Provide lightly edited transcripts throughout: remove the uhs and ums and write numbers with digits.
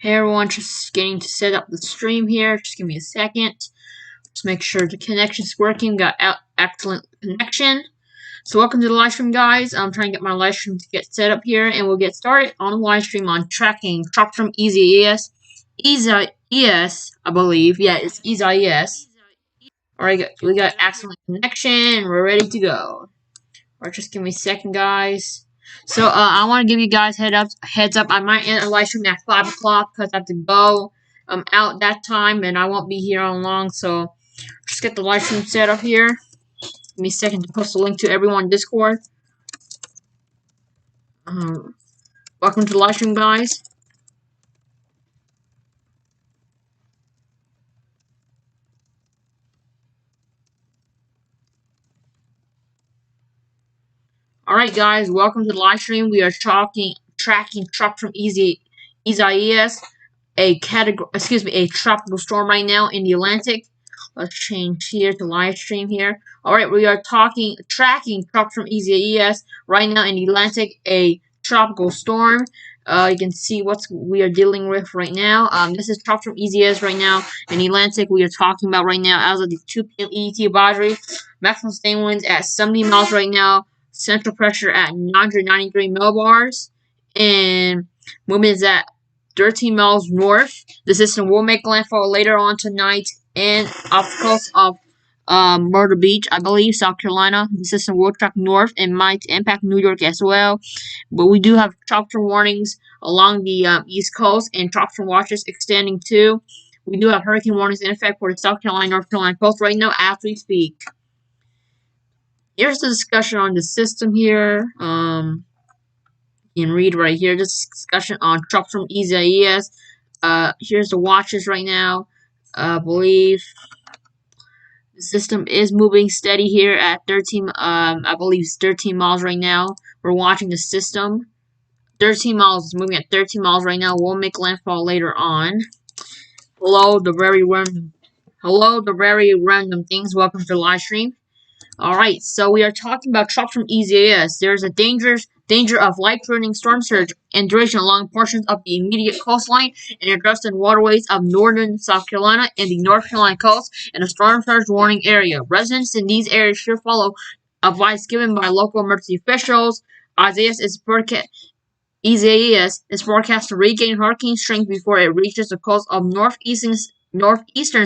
Hey everyone, just getting to set up the stream here. Just give me a second. Just make sure the connection's working. Got excellent connection. So welcome to the live stream, guys. I'm trying to get my live stream to get set up here, and we'll get started on the live stream on tracking dropped from Isaias. Isaias, I believe. Yeah, it's Isaias. Alright, we got excellent connection, and we're ready to go. Alright, just give me a second, guys. So I want to give you guys heads up. I might end a live stream at 5 o'clock because I have to go out that time, and I won't be here on long. So just get the live stream set up here. Give me a second to post a link to everyone in Discord. Welcome to the live stream, guys. Alright, guys, welcome to the live stream. We are tracking truck from Isaias, a tropical storm right now in the Atlantic. Let's change here to live stream here. Alright, we are tracking truck from Isaias right now in the Atlantic, a tropical storm. You can see what we are dealing with right now. This is truck from Isaias right now in the Atlantic. We are talking about right now as of the 2 p.m. EDT advisory. Maximum sustained winds at 70 miles right now. Central pressure at 993 millibars, and movement is at 13 miles north. The system will make landfall later on tonight and off the coast of Myrtle Beach, I believe, South Carolina. The system will track north and might impact New York as well. But we do have tropical warnings along the East Coast and tropical watches extending too. We do have hurricane warnings in effect for the South Carolina, North Carolina coast right now as we speak. Here's the discussion on the system here. You can read right here. This discussion on trucks from Isaias. Here's the watches right now. I believe the system is moving steady here at 13. I believe it's 13 miles right now. We're watching the system. 13 miles is moving at 13 miles right now. We'll make landfall later on. Hello, the very random things. Welcome to the live stream. Alright, so we are talking about trucks from Isaias. There's a danger of life-threatening storm surge and duration along portions of the immediate coastline and adjacent waterways of northern South Carolina and the North Carolina coast and a storm surge warning area. Residents in these areas should follow advice given by local emergency officials. Isaias is forecast to regain hurricane strength before it reaches the coast of northeastern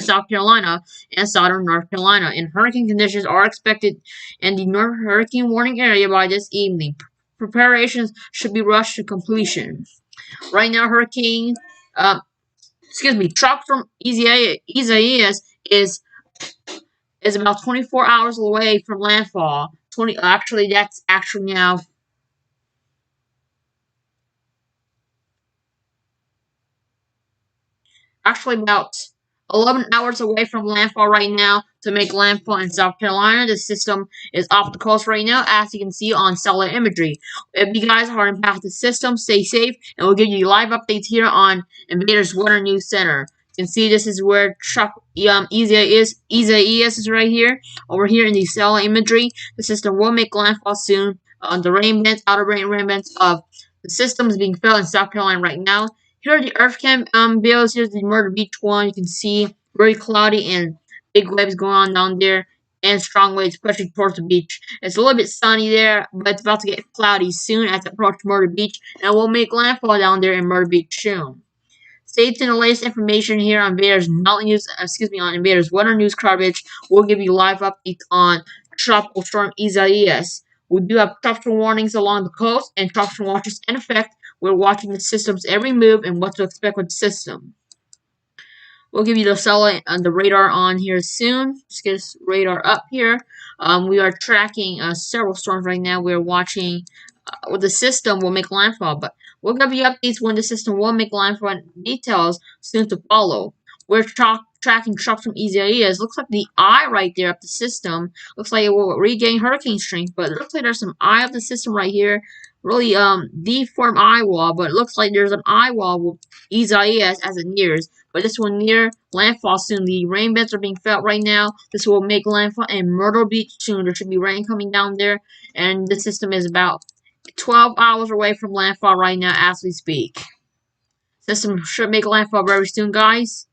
South Carolina and southern North Carolina, and hurricane conditions are expected in the North Hurricane Warning Area by this evening. Preparations should be rushed to completion. Right now, truck from Isaias is about 24 hours away from landfall. That's actually now. Actually, about 11 hours away from landfall right now to make landfall in South Carolina. The system is off the coast right now, as you can see on satellite imagery. If you guys are impacted the system, stay safe, and we'll give you live updates here on Invader's Weather News Center. You can see this is where Isaias is right here. Over here in the satellite imagery, the system will make landfall soon. The rain bands, outer rain bands of the system is being felt in South Carolina right now. Here are the EarthCam bills. Here's the Myrtle Beach one. You can see very cloudy and big waves going on down there and strong waves pushing towards the beach. It's a little bit sunny there, but it's about to get cloudy soon as it approaches Myrtle Beach, and we'll make landfall down there in Myrtle Beach soon. Stay tuned to the latest information here on Invader's Invader's Weather News coverage. We'll give you live updates on Tropical Storm Isaias. We do have tropical warnings along the coast and tropical watches in effect. We're watching the system's every move and what to expect with the system. We'll give you the satellite and the radar on here soon. Just get this radar up here. We are tracking several storms right now. We're watching the system will make landfall, but we'll give you updates when the system will make landfall and details soon to follow. We're tracking trucks from Isaias. Looks like the eye right there of the system. Looks like it will regain hurricane strength, but it looks like there's some eye of the system right here. Really deformed eye wall, but it looks like there's an eye wall with Isaias as it nears. But this will near landfall soon. The rain bands are being felt right now. This will make landfall in Myrtle Beach soon. There should be rain coming down there, and the system is about 12 hours away from landfall right now as we speak. System should make landfall very soon, guys.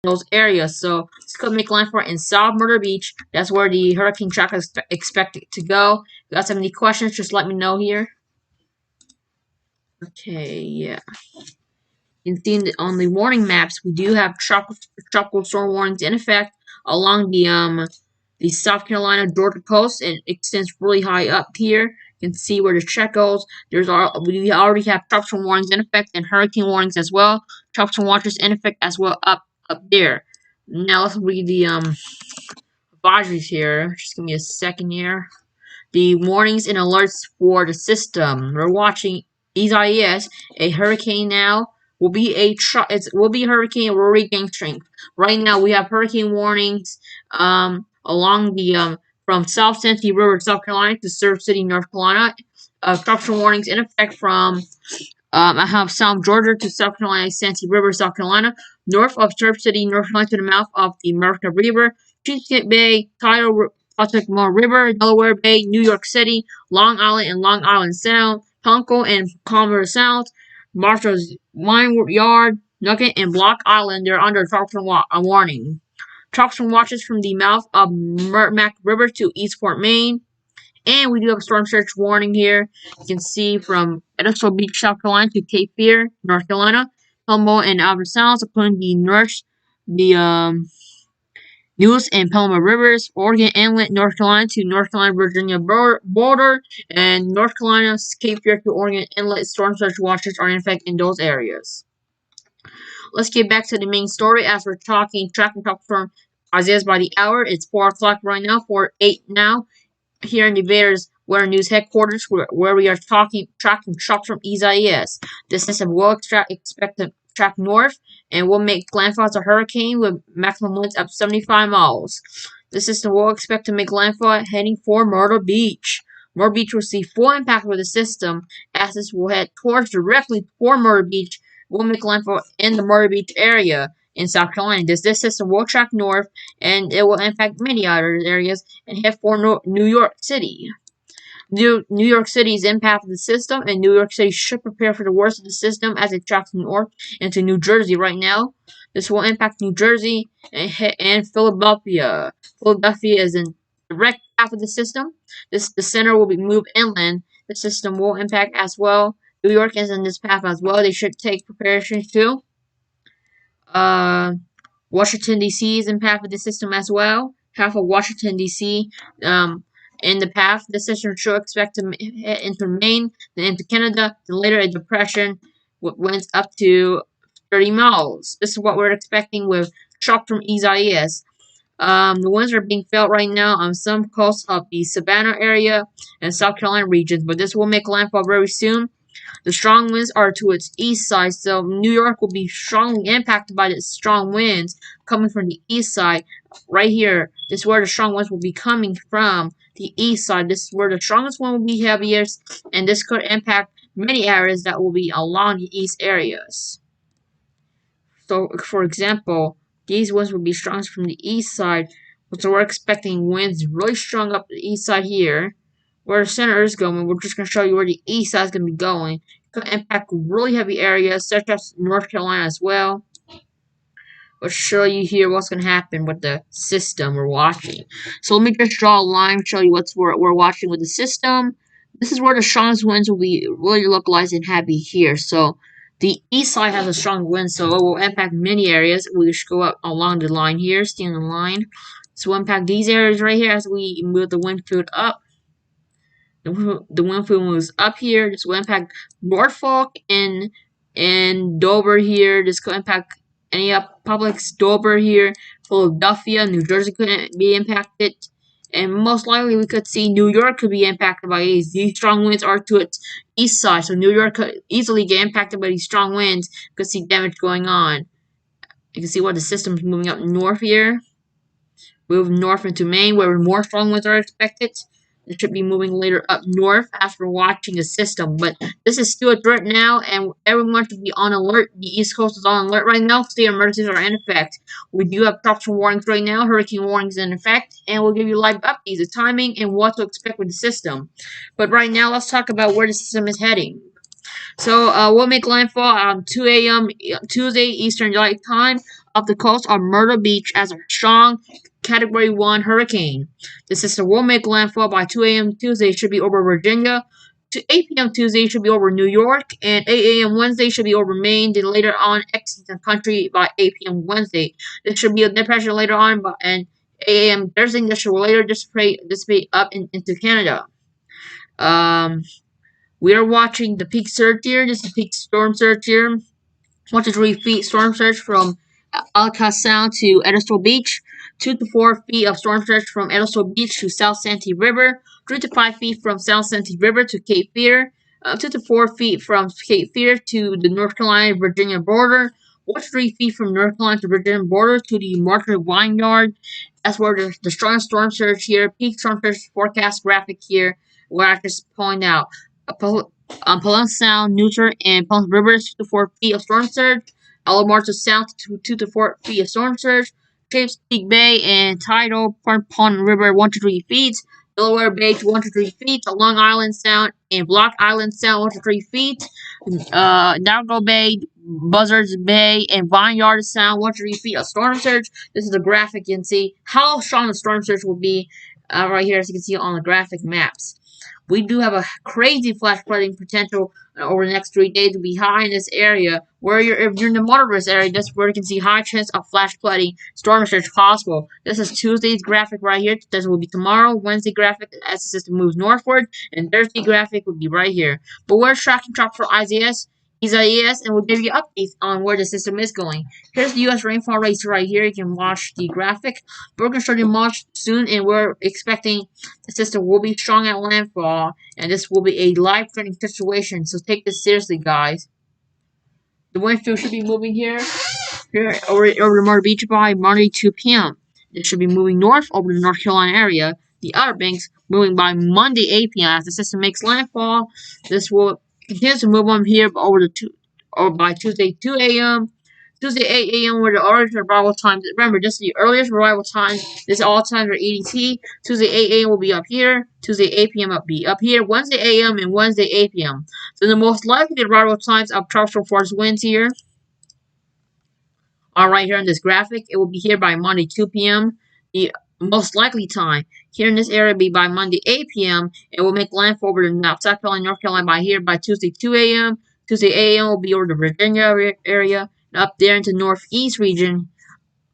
Those areas. So it's gonna make landfall in South Murder Beach. That's where the hurricane track is expected to go. If you guys have any questions, just let me know here. Okay, yeah. You can see on the warning maps, we do have tropical storm warnings in effect along the South Carolina Georgia coast, and it extends really high up here. You can see where the check goes. We already have tropical warnings in effect and hurricane warnings as well. Tropical watches in effect as well up there. Now let's read the advisories here. Just give me a second here. The warnings and alerts for the system. We're watching Isaias, a hurricane now. Will be a hurricane hurricane strength. Right now we have hurricane warnings along the from South Santee River, South Carolina to Surf City, North Carolina. Tropical warnings in effect from I have South Georgia to South Carolina, Santee River, South Carolina, north of Surf City, North Carolina to the mouth of the American River, Chesapeake Bay, Potomac River, Delaware Bay, New York City, Long Island and Long Island Sound, Tonko and Commerce Sound, Marshall's Vineyard, Nugget, and Block Island. They're under tropical warning. Tropical watches from the mouth of Merrimack River to Eastport, Maine. And we do have a storm surge warning here. You can see from Edison Beach, South Carolina to Cape Fear, North Carolina, Humboldt and Albert Sounds, including the News and Paloma Rivers, Oregon Inlet, North Carolina to North Carolina Virginia border, and North Carolina Cape Fear to Oregon Inlet. Storm surge watches are in effect in those areas. Let's get back to the main story as we're tracking storm Isaias by the hour. It's 4 o'clock right now, 4:08 now. Here in the Invaders Weather News headquarters, where we are tracking shock from Isaias. The system will expect to track north and will make landfall as a hurricane with maximum winds up 75 miles. The system will expect to make landfall heading for Myrtle Beach. Myrtle Beach will see full impact with the system as this will head directly toward Myrtle Beach. Will make landfall in the Myrtle Beach area in South Carolina. This system will track north and it will impact many other areas and head for New York City. New York City's impact of the system, and New York City should prepare for the worst of the system as it tracks north into New Jersey right now. This will impact New Jersey and Philadelphia. Philadelphia is in direct path of the system. The center will be moved inland. The system will impact as well. New York is in this path as well. They should take preparations too. Washington D.C. is in path with the system as well. Half of Washington D.C. In the path. The system should expect to head into Maine, then into Canada, then later a depression winds up to 30 miles. This is what we're expecting with shock from Isaias. The winds are being felt right now on some coasts of the Savannah area and South Carolina regions, but this will make landfall very soon. The strong winds are to its east side, so New York will be strongly impacted by the strong winds coming from the east side. Right here, this is where the strong winds will be coming from, the east side. This is where the strongest one will be heaviest, and this could impact many areas that will be along the east areas. So, for example, these winds will be strongest from the east side, so we're expecting winds really strong up the east side here. Where the center is going, we're just going to show you where the east side is going to be going. It's going to impact really heavy areas, such as North Carolina as well. Let's show you here what's going to happen with the system we're watching. So let me just draw a line and show you what we're watching with the system. This is where the strongest winds will be really localized and heavy here. So the east side has a strong wind, so it will impact many areas. We just go up along the line here, stay on the line. So we'll impact these areas right here as we move the wind field up. The wind field moves up here. This will impact Norfolk and Dover here. This could impact any Publix, Dover here, Philadelphia, New Jersey could be impacted, and most likely we could see New York could be impacted by these. These strong winds are to its east side, so New York could easily get impacted by these strong winds. You could see damage going on. You can see where the system is moving up north here. Move north into Maine, where more strong winds are expected. It should be moving later up north as we're watching the system. But this is still a threat now, and everyone should be on alert. The East Coast is on alert right now. State emergencies are in effect. We do have tropical warnings right now, hurricane warnings in effect, and we'll give you live updates, the timing, and what to expect with the system. But right now, let's talk about where the system is heading. So we'll make landfall on 2 a.m. Tuesday Eastern Daylight Time off the coast of Myrtle Beach as a strong Category 1 hurricane. The system will make landfall by 2 a.m. Tuesday, should be over Virginia. To 8 p.m. Tuesday should be over New York, and 8 a.m. Wednesday should be over Maine. Then later on, exit the country by 8 p.m. Wednesday. This should be a depression later on, and 8 a.m. Thursday this should later dissipate up into Canada. Um, we are watching the peak surge here. This is peak storm surge here. 1 to 3 feet storm surge from Alcatraz Sound to Edisto Beach. 2 to 4 feet of storm surge from Edisto Beach to South Santee River. 3 to 5 feet from South Santee River to Cape Fear. 2 to 4 feet from Cape Fear to the North Carolina-Virginia border. 1 to 3 feet from North Carolina to Virginia border to the Market Vineyard. That's where the strongest storm surge here. Peak storm surge forecast graphic here, where I just point out. Pelham Sound, Newton, and Pelham Rivers, 2 to 4 feet of storm surge. Alamarto Sound, 2 to 4 feet of storm surge. Chesapeake Bay and Tidal Pond River, 1 to 3 feet. Delaware Bay, 1 to 3 feet. Long Island Sound and Block Island Sound, 1 to 3 feet. Nautical Bay, Buzzards Bay, and Vineyard Sound, 1 to 3 feet of storm surge. This is the graphic. You can see how strong the storm surge will be right here, as you can see on the graphic maps. We do have a crazy flash flooding potential over the next 3 days to be high in this area. If you're in the moderate area, that's where you can see high chance of flash flooding, storm surge possible. This is Tuesday's graphic right here. This will be tomorrow. Wednesday graphic as the system moves northward, and Thursday graphic will be right here. But we're tracking top for Isaias, and we'll give you updates on where the system is going. Here's the U.S. rainfall rates right here. You can watch the graphic. But we're going to start in March soon, and we're expecting the system will be strong at landfall, and this will be a life-threatening situation. So take this seriously, guys. The wind field should be moving here over the Myrtle Beach by Monday 2 p.m. It should be moving north over the North Carolina area. The Outer Banks moving by Monday 8 p.m. As the system makes landfall, this will continue to move on here by Tuesday 2 a.m. Tuesday 8 a.m. were the earliest arrival times. Remember, this is the earliest arrival time. This all times are EDT. Tuesday 8 a.m. will be up here. Tuesday 8 p.m. will be up here. Wednesday a.m. and Wednesday 8 p.m. So the most likely arrival times of tropical force winds here are right here in this graphic. It will be here by Monday 2 p.m. The most likely time here in this area will be by Monday 8 p.m. It will make landfall over the South Carolina, North Carolina by Tuesday 2 a.m. Tuesday 8 a.m. will be over the Virginia area. Up there into northeast region,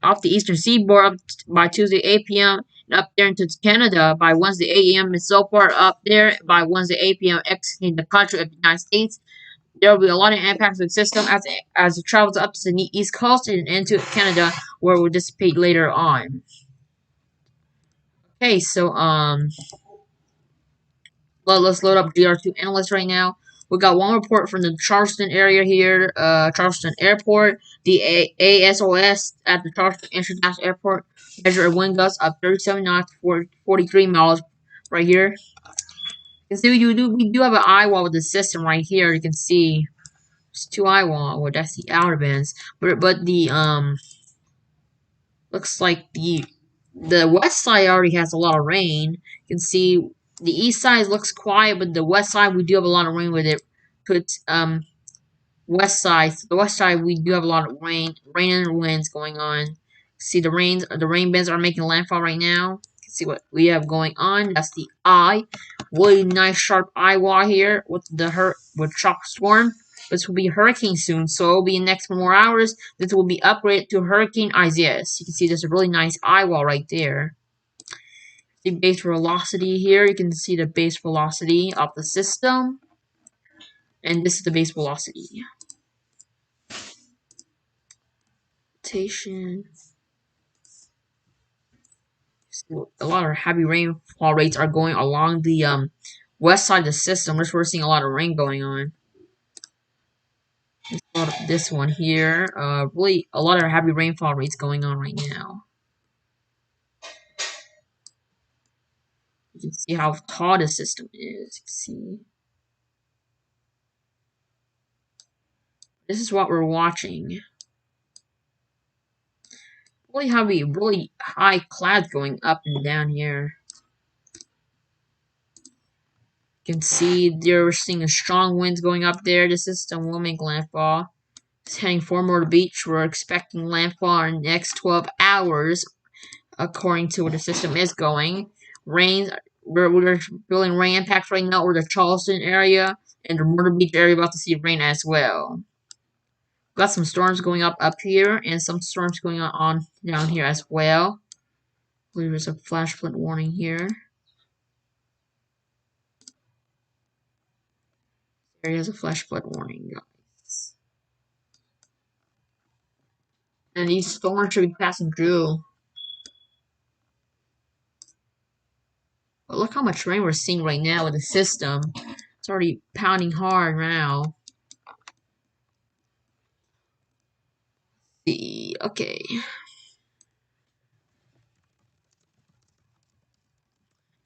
off the eastern seaboard up by Tuesday 8 p.m. and up there into Canada by Wednesday 8 a.m. and so far up there by Wednesday 8 p.m. exiting the country of the United States. There will be a lot of impacts of the system as it travels up to the east coast and into Canada, where it will dissipate later on. Okay, so let's load up GR2 analyst right now. We got one report from the Charleston area here, Charleston Airport. The ASOS at the Charleston International Airport measured a wind gust of 37 knots for 43 miles right here. You can see we do have an eye wall with the system right here. You can see there's 2 eye wall. Well, that's the outer bands, but the looks like the west side already has a lot of rain. You can see the east side looks quiet, but the west side we do have a lot of rain with it. West side. The west side we do have a lot of rain and winds going on. See the rain bands are making landfall right now. You can see what we have going on. That's the eye. Really nice sharp eye wall here with tropical storm. This will be a hurricane soon, so it will be in the next 4 more hours. This will be upgraded to Hurricane Isaias. You can see there's a really nice eye wall right there. The base velocity here. You can see the base velocity of the system. And this is the base velocity. Rotation. So a lot of heavy rainfall rates are going along the west side of the system. We're seeing a lot of rain going on. This one here. Really a lot of heavy rainfall rates going on right now. You can see how tall the system is. You can see. This is what we're watching. Really heavy, really high clouds going up and down here. You can see we're seeing a strong winds going up there. The system will make landfall. It's heading for more to the beach. We're expecting landfall in the next 12 hours, according to where the system is going. Rain, we're feeling rain impacts right now over the Charleston area and the Myrtle Beach area about to see rain as well. Got some storms going up here and some storms going on down here as well. I believe there's a flash flood warning here. There is a flash flood warning, guys. And these storms should be passing through. But look how much rain we're seeing right now with the system. It's already pounding hard now. Okay.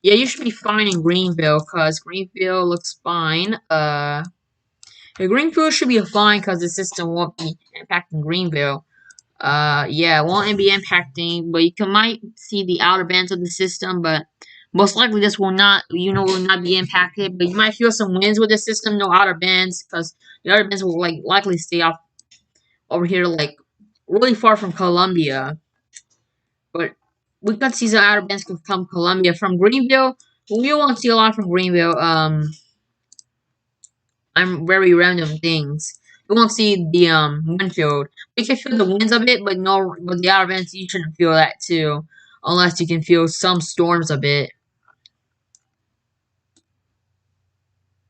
Yeah, you should be fine in Greenville, because Greenville looks fine. Greenville should be fine, because the system won't be impacting Greenville. Yeah, it won't be impacting, but you might see the outer bands of the system, but most likely this will not, will not be impacted. But you might feel some winds with the system, no outer bands, because the outer bands will likely stay off over here, really far from Columbia. But we could see some outer bands from Columbia. From Greenville, we won't see a lot from Greenville. I'm very random things. You won't see the wind field. You can feel the winds of it, but the outer bands you shouldn't feel that too, unless you can feel some storms a bit.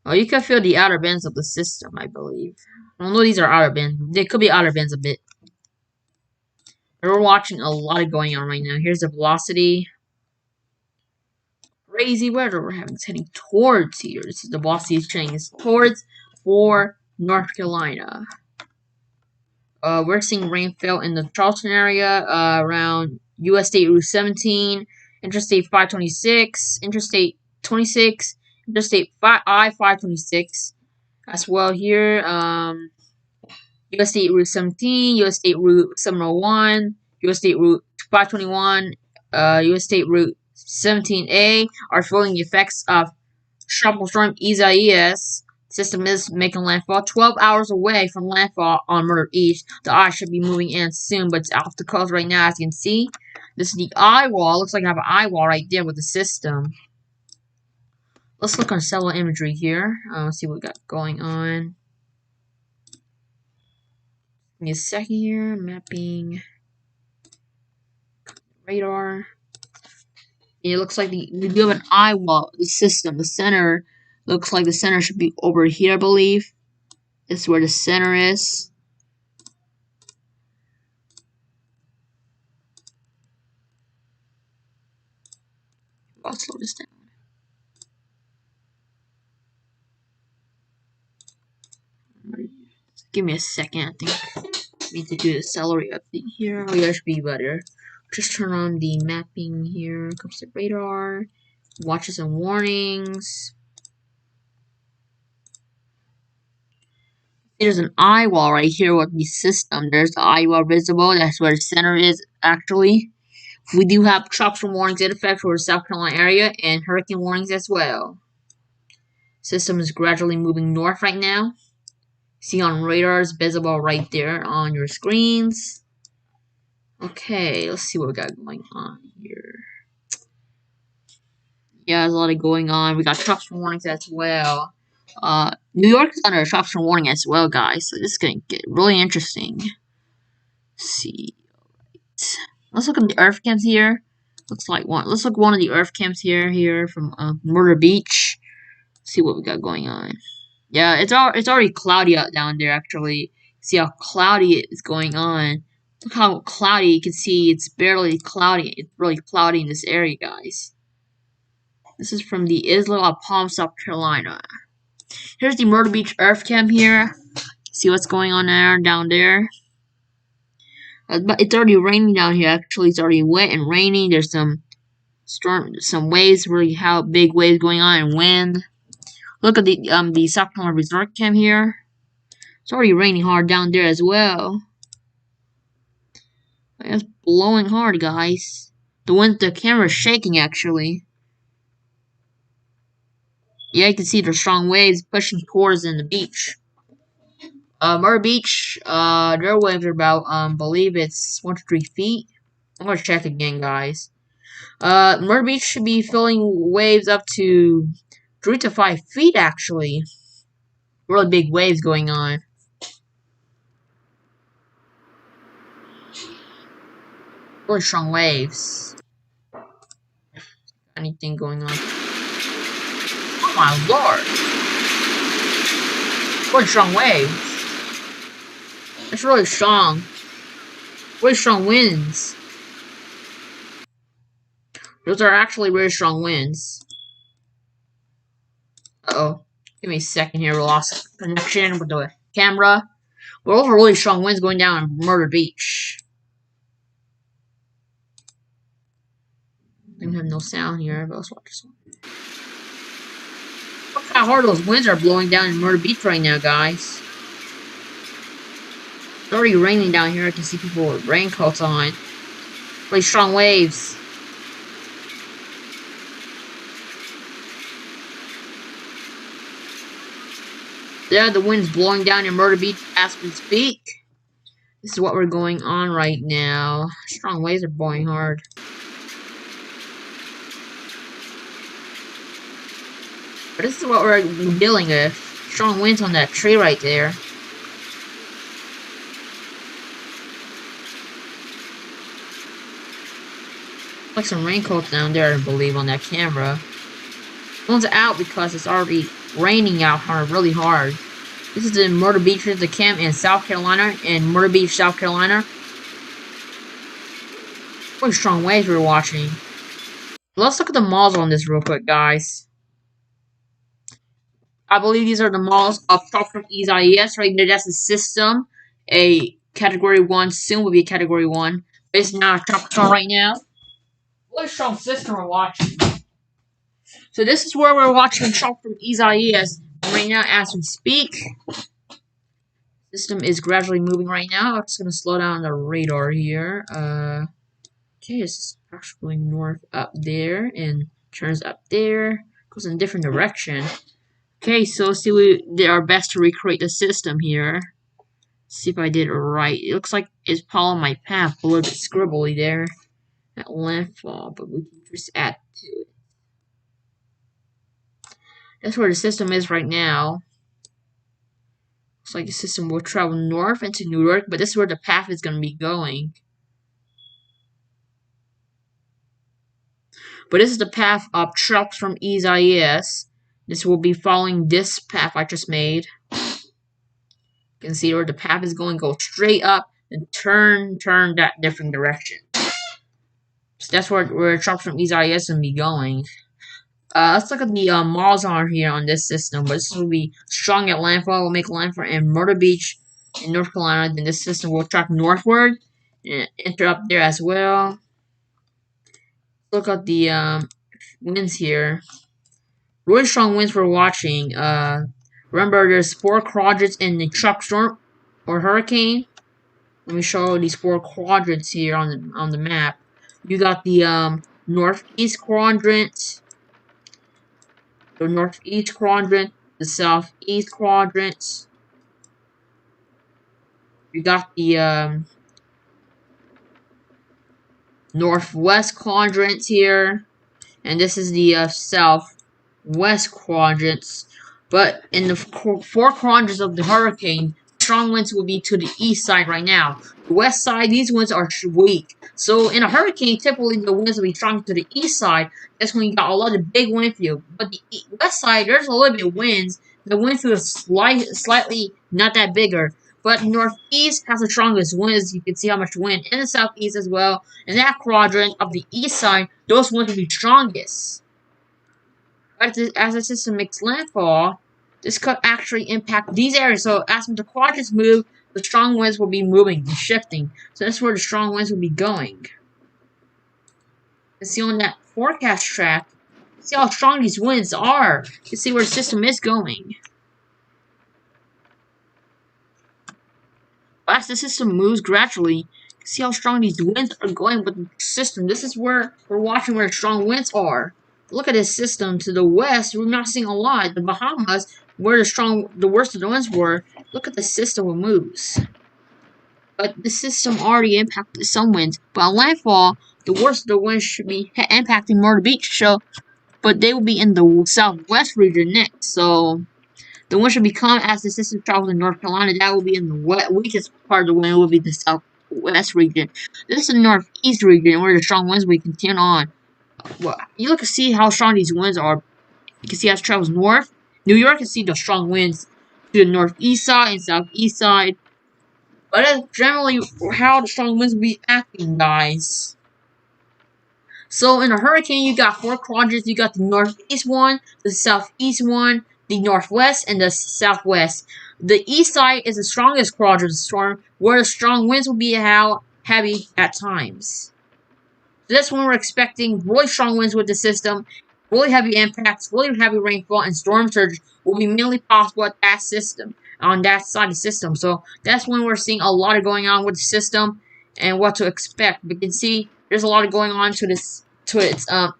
Oh, you can feel the outer bands of the system, I believe. I don't know these are outer bands. They could be outer bands a bit. We're watching a lot going on right now. Here's the velocity. Crazy weather we're having. It's heading towards here. This is the velocity is changing. It's towards for North Carolina. We're seeing rainfall in the Charleston area around U.S. State Route 17, Interstate 526, Interstate 26, Interstate I-526 as well here. U.S. State Route 17, U.S. State Route 701, U.S. State Route 521, U.S. State Route 17A are feeling the effects of Tropical Storm Isaias. System is making landfall 12 hours away from landfall on Myrtle Beach. The eye should be moving in soon, but it's off the coast right now, as you can see. This is the eye wall. Looks like I have an eye wall right there with the system. Let's look on satellite imagery here. Let's see what we got going on. Give me a second here. Mapping. Radar. It looks like we do have an eye wall. The system, the center, looks like the center should be over here, I believe. This is where the center is. I'll slow this down. Give me a second. I think I need to do the celery update here. Oh, yeah, it should be better. Just turn on the mapping here. Comes to radar. Watches and warnings. There's an eye wall right here with the system. There's the eye wall visible. That's where the center is, actually. We do have tropical warnings in effect for the South Carolina area and hurricane warnings as well. System is gradually moving north right now. See on radars visible right there on your screens. Okay, let's see what we got going on here. Yeah, there's a lot going on. We got tropical warnings as well. New York is under a tropical warning as well, guys. So this is gonna get really interesting. Let's see. Alright. Let's look at the earth cams here. Looks like one. Let's look at one of the earth cams here from Myrtle Beach. See what we got going on. Yeah, it's already cloudy out down there. Actually, see how cloudy it is going on. Look how cloudy. You can see it's barely cloudy. It's really cloudy in this area, guys. This is from the Isle of Palm, South Carolina. Here's the Myrtle Beach Earth Cam here. See what's going on down there. But it's already raining down here. Actually, it's already wet and raining. There's some storm, some waves, really how big waves going on and wind. Look at the South Carolina resort cam here. It's already raining hard down there as well. It's blowing hard, guys. The camera's shaking actually. Yeah, you can see the strong waves pushing towards the beach. Murder Beach, their waves are about, believe it's 1 to 3 feet. I'm gonna check again, guys. Murder Beach should be filling waves up to 3 to 5 feet, actually. Really big waves going on. Really strong waves. Anything going on? Oh my lord! Really strong waves. It's really strong. Really strong winds. Those are actually really strong winds. Uh-oh. Give me a second here. We lost connection with the camera. But those are really strong winds going down on Murder Beach. I have no sound here, but let's watch this one. Look how hard those winds are blowing down in Murder Beach right now, guys. It's already raining down here. I can see people with raincoats on. Really strong waves. Yeah, the wind's blowing down in Murder Beach as we speak. This is what we're going on right now. Strong waves are blowing hard. But this is what we're dealing with. Strong winds on that tree right there. Like some raincoats down there, I believe, on that camera. One's out because it's already raining out hard, really hard. This is the Murder Beach, the camp in South Carolina, in Murder Beach, South Carolina. Really strong waves we're watching. Let's look at the models on this real quick, guys. I believe these are the models of TS Isaias right there. That's the system. A category 1, soon will be a category 1. It's not a tropical right now. What a strong system we're watching. So this is where we're watching Trump from Isaias right now as we speak. System is gradually moving right now. I'm just gonna slow down the radar here. Okay, it's actually going north up there and turns up there. Goes in a different direction. Okay, so let's see, we did our best to recreate the system here. See if I did it right. It looks like it's following my path, a little bit scribbly there at landfall, but we can just add to it. That's where the system is right now. Looks like the system will travel north into New York, but this is where the path is going to be going. But this is the path of trucks from Isaias. This will be following this path I just made. You can see where the path is going. Go straight up and turn that different direction. So that's where trucks from Isaias will be going. Let's look at the models on here on this system. But this will be strong at landfall. Will make landfall in Murder Beach in North Carolina. Then this system will track northward and enter up there as well. Look at the winds here. Really strong winds we're watching. Remember, there's 4 quadrants in the tropical storm or hurricane. Let me show you these 4 quadrants here on the map. You got the northeast quadrant, the northeast quadrant, the southeast quadrant. You got the northwest quadrant here, and this is the southwest quadrants. But in the 4 quadrants of the hurricane, strong winds will be to the east side right now. The west side, these winds are weak. So in a hurricane, typically the winds will be strong to the east side. That's when you got a lot of big wind field. But the west side, there's a little bit of winds. The wind field is slightly not that bigger. But northeast has the strongest winds. You can see how much wind. In the southeast as well. In that quadrant of the east side, those winds will be strongest. But as the system makes landfall, this could actually impact these areas. So as the quadrants move, the strong winds will be moving, shifting. So that's where the strong winds will be going. You can see on that forecast track. See how strong these winds are. You can see where the system is going. As the system moves gradually, you can see how strong these winds are going with the system. This is where we're watching where strong winds are. Look at this system to the west. We're not seeing a lot. The Bahamas, where the worst of the winds were. Look at the system it moves. But the system already impacted some winds. But on landfall, the worst of the winds should be impacting Myrtle Beach. So, but they will be in the southwest region next. So the wind should become as the system travels in North Carolina. That will be in the weakest part of the wind will be the southwest region. This is the northeast region where the strong winds will continue on. Well, you look to see how strong these winds are. You can see as it travels north. New York can see the strong winds to the northeast side and southeast side. But that's generally how the strong winds will be acting, guys. So in a hurricane, you got 4 quadrants. You got the northeast one, the southeast one, the northwest, and the southwest. The east side is the strongest quadrant of the storm, where the strong winds will be heavy at times. So that's when we're expecting really strong winds with the system, really heavy impacts, really heavy rainfall, and storm surge will be mainly possible at that system, on that side of the system. So that's when we're seeing a lot of going on with the system and what to expect. We can see there's a lot of going on to its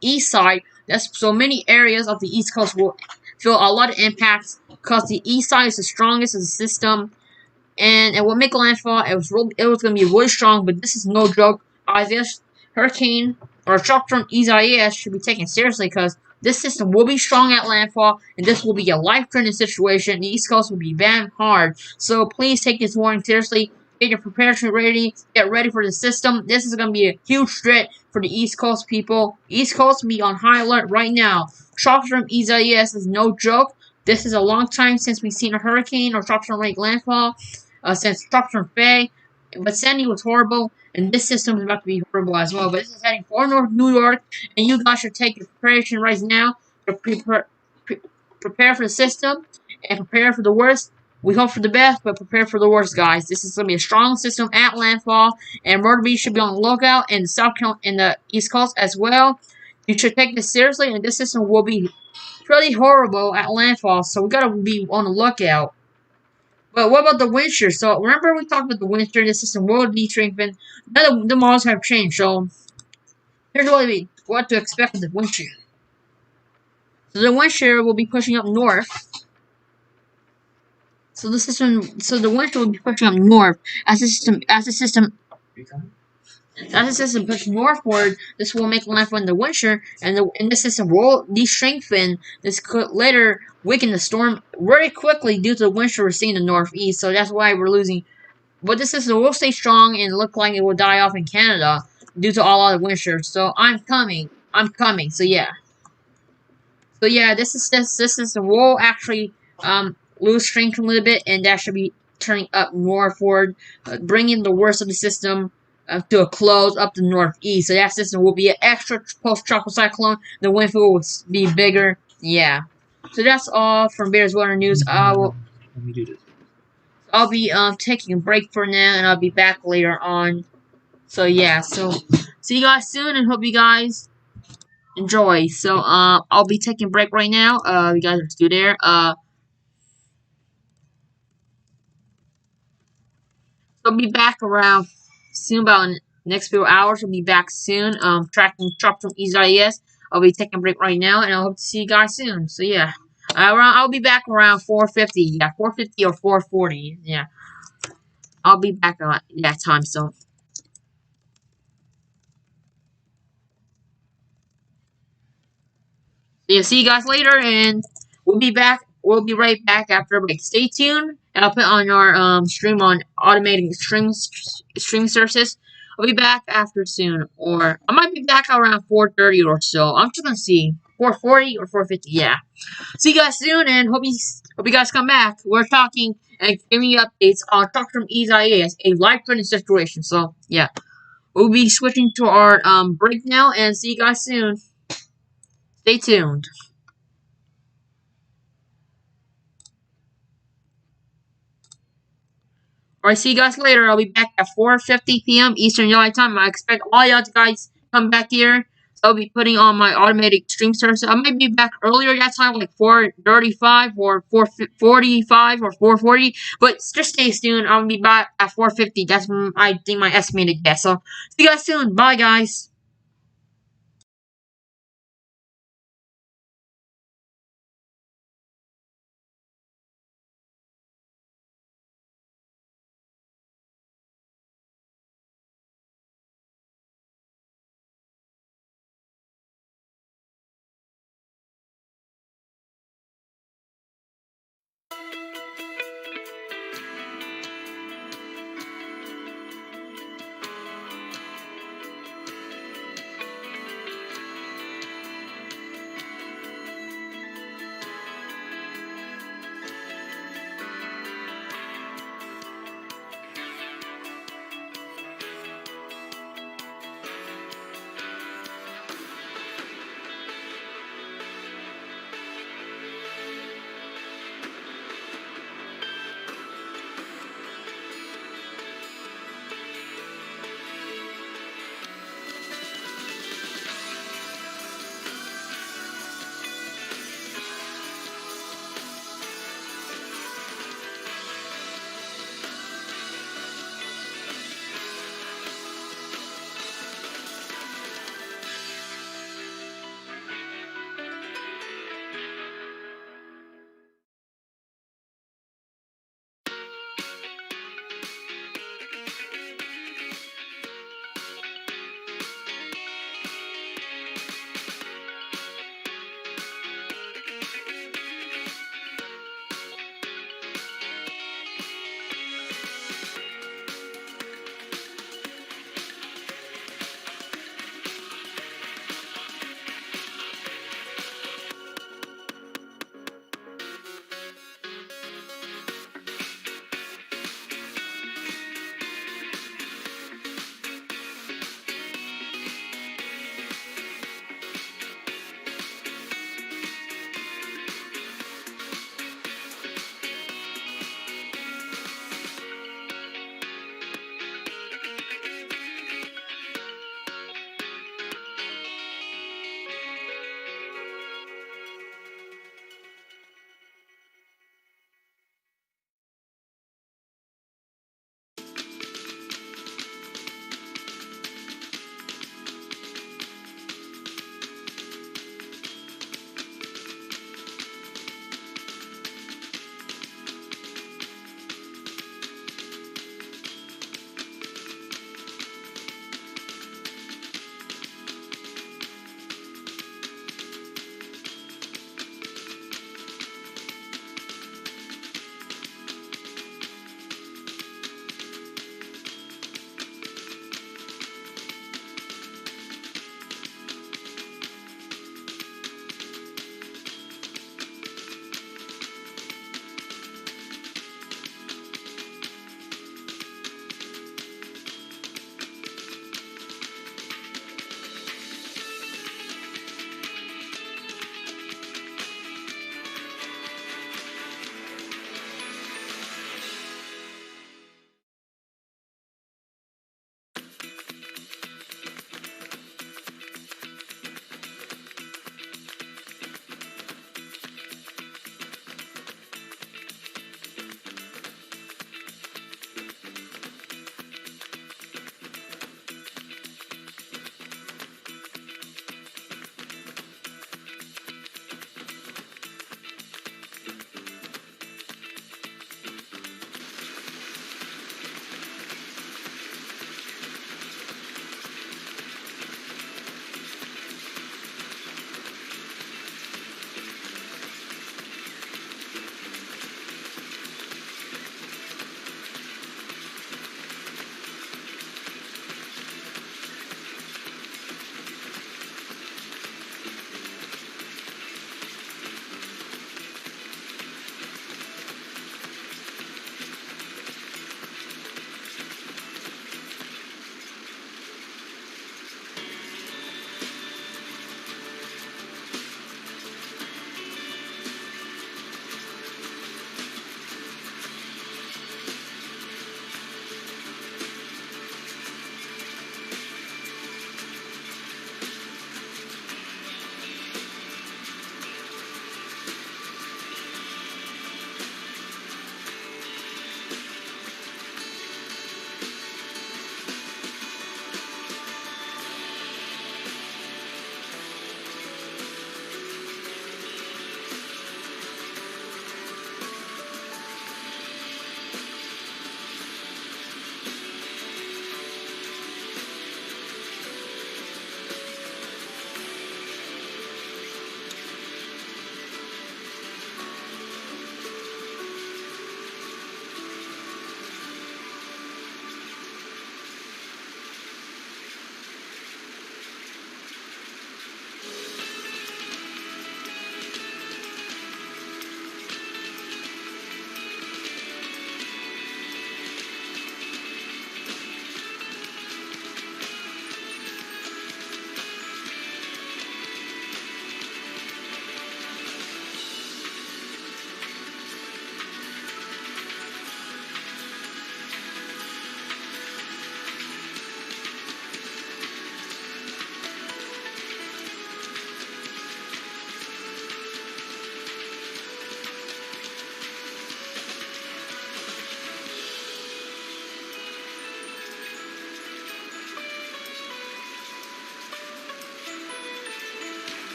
east side. That's so many areas of the East Coast will feel a lot of impacts because the east side is the strongest of the system, and it will make landfall. It was going to be really strong, but this is no joke. Isaias hurricane or tropical Isaias should be taken seriously because this system will be strong at landfall, and this will be a life-threatening situation. The East Coast will be banned hard, so please take this warning seriously. Get your preparation ready. Get ready for the system. This is going to be a huge threat for the East Coast people. East Coast will be on high alert right now. Tropical Isaias is no joke. This is a long time since we've seen a hurricane or tropical make landfall. Since Tropical Faye. But Sandy was horrible, and this system is about to be horrible as well. But this is heading for North New York, and you guys should take your preparation right now to prepare for the system and prepare for the worst. We hope for the best, but prepare for the worst, guys. This is going to be a strong system at landfall, and Myrtle Beach should be on the lookout, and South Carolina and the East Coast as well. You should take this seriously, and this system will be pretty horrible at landfall, so we got to be on the lookout. But what about the wind shear? So remember we talked about the wind shear. The system will be strengthened. Now the models have changed. So here's what to expect with the wind shear. So the wind shear will be pushing up north. So the wind shear will be pushing up north as the system pushes northward. This will make landfall in the wind shear, and the system will de-strengthen. This could later weaken the storm very quickly due to the wind shear we're seeing in the northeast. So that's why we're losing. But this system will stay strong and look like it will die off in Canada due to all of the wind shear. So I'm coming. So yeah. This system will actually lose strength a little bit, and that should be turning up northward, bringing the worst of the system to a close up the northeast. So that system will be an extra post-tropical cyclone. The wind field will be bigger. Yeah. So that's all from Bears Weather News. Let me do this. I'll be taking a break for now, and I'll be back later on. So yeah. So see you guys soon, and hope you guys enjoy. So I'll be taking a break right now. You guys are still there. I'll be back around soon, about in the next few hours. I'll be back soon. Tracking Tropical Isaias. I'll be taking a break right now, and I hope to see you guys soon. So yeah, I'll be back around 4:50. Yeah, 4:50 or 4:40. Yeah, I'll be back at that time. So yeah, see you guys later, and we'll be back. We'll be right back after a break. Stay tuned, and I'll put on our stream on automating stream services. I'll be back after soon, or I might be back around 4:30 or so. I'm just gonna see 4:40 or 4:50. Yeah. See you guys soon, and hope you guys come back. We're talking and giving you updates on Tropical Isaias, a life-threatening situation. So yeah, we'll be switching to our break now, and see you guys soon. Stay tuned. Alright, see you guys later. I'll be back at 4:50 p.m. Eastern Daylight Time. I expect all y'all guys come back here. I'll be putting on my automated stream starter. So I might be back earlier that time, like 4:35 or 4:45 or 4:40. But just stay tuned. I'll be back at 4:50. That's I think my estimated guess. So see you guys soon. Bye, guys.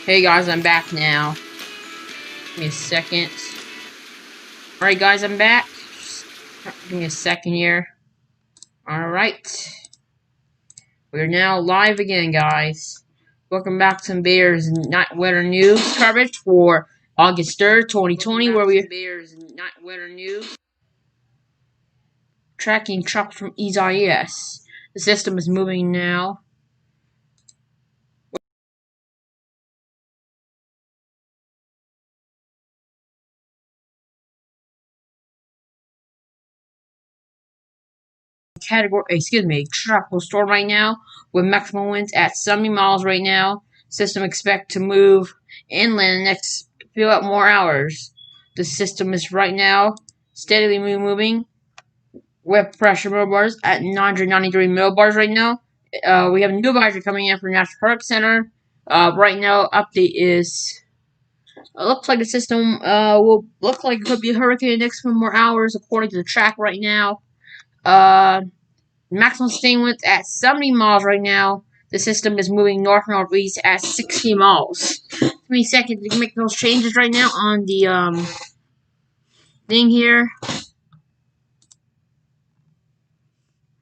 Hey guys, I'm back now. Give me a second. Alright guys, I'm back. Just give me a second here. Alright. We're now live again, guys. Welcome back to Invader's Night Weather News coverage for August 3rd, 2020, where we're tracking trucks from Isaias. The system is moving now. Tropical storm right now with maximum winds at 70 miles right now. System expect to move inland the next few more hours. The system is right now steadily moving with pressure millibars at 993 millibars right now. We have a new advisory coming in from National Hurricane Center. Right now, update is looks like the system will look like it could be a hurricane in the next few more hours according to the track right now. Maximum sustained winds at 70 miles right now. The system is moving north-northeast at 60 miles. Give me a second to make those changes right now on the thing here.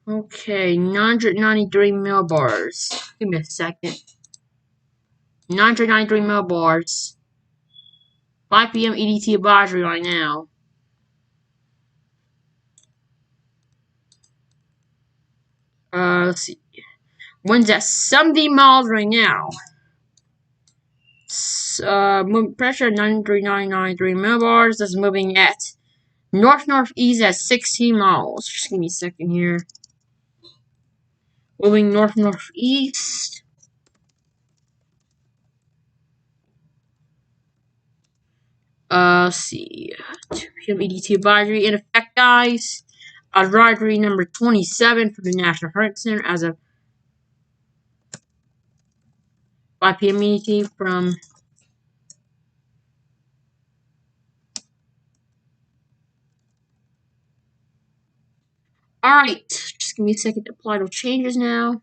Okay, 993 millibars. Give me a second. 993 millibars. 5 p.m. EDT advisory right now. Let's see. Winds at 70 miles right now. Pressure 993 millibars. That's moving at north-northeast at 16 miles. Just give me a second here. Moving north-northeast. Let's see. 2 p.m. EDT advisory in effect, guys. Advisory number 27 for the National Hurricane Center as of 5 p.m. EDT from Alright, just give me a second to apply those changes now.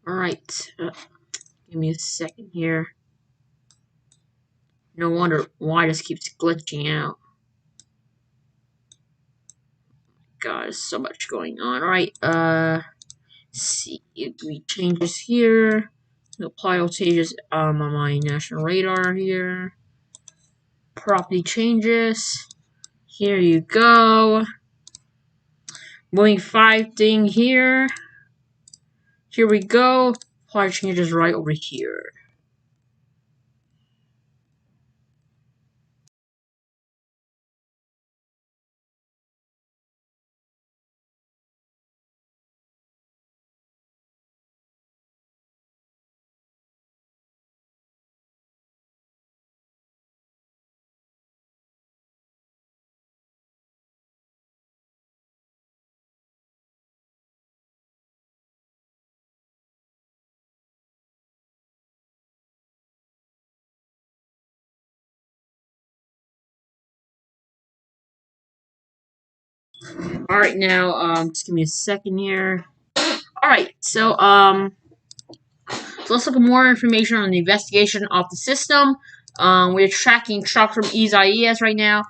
Alright, give me a second here. No wonder why this keeps glitching out. God, there's so much going on. Alright, see, give me changes here. Apply Outages on my national radar here. Property changes. Here you go. Moving 5 thing here. Here we go. Apply changes right over here. Alright, now, just give me a second here. Alright, so let's look at more information on the investigation of the system. We're tracking truck from Isaias right now.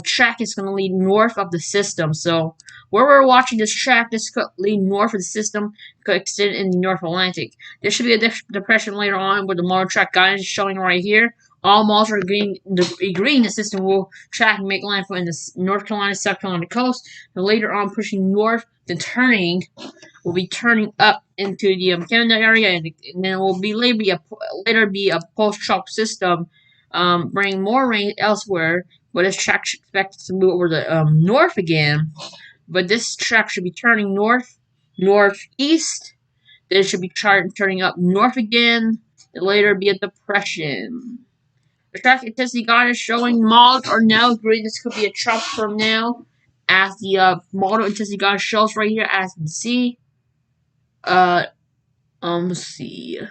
Track is going to lead north of the system. So where we're watching this track, this could lead north of the system, could extend in the North Atlantic. There should be a depression later on with the model track guidance showing right here. All models are agreeing the system will track and make landfall in the North Carolina, South Carolina coast. And later on, pushing north, then turning will be turning up into the Canada area, and then it will be later be a post-tropical system, bring more rain elsewhere. But this track should expect to move over the north again. But this track should be turning northeast. Then it should be turning up north again. Then later be a depression. The track intensity guide is showing models are now agreeing this could be a trough from now, as the model intensity guide shows right here, as you can see. Let's see.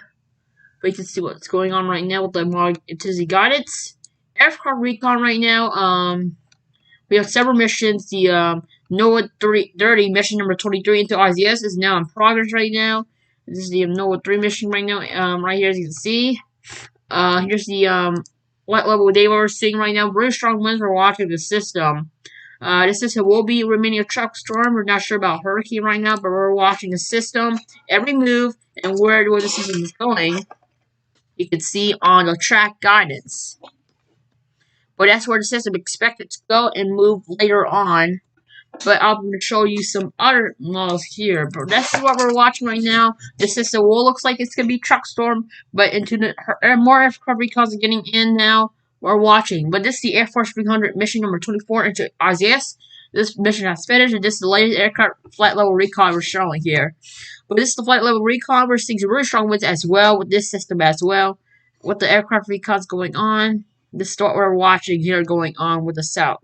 We can see what's going on right now with the model intensity guidance. Aircraft recon right now. We have several missions. The NOAA 30 mission number 23 into Isaias is now in progress right now. This is the NOAA 3 mission right now. Right here, as you can see. Here's the what level they were seeing right now. Very strong winds we're watching the system. This system will be remaining a tropical storm. We're not sure about hurricane right now, but we're watching the system, every move, and where the system is going. You can see on the track guidance. But that's where the system is expected to go and move later on. But I'm going to show you some other models here. But this is what we're watching right now. The system will looks like it's going to be truck storm, but into the more aircraft recalls are getting in now. We're watching. But this is the Air Force 300 mission number 24 into Isaias. This mission has finished, and this is the latest aircraft flight level recon we're showing here. But this is the flight level recon. We're seeing some really strong winds as well with this system as well. With the aircraft recons going on. This is what we're watching here going on with the south.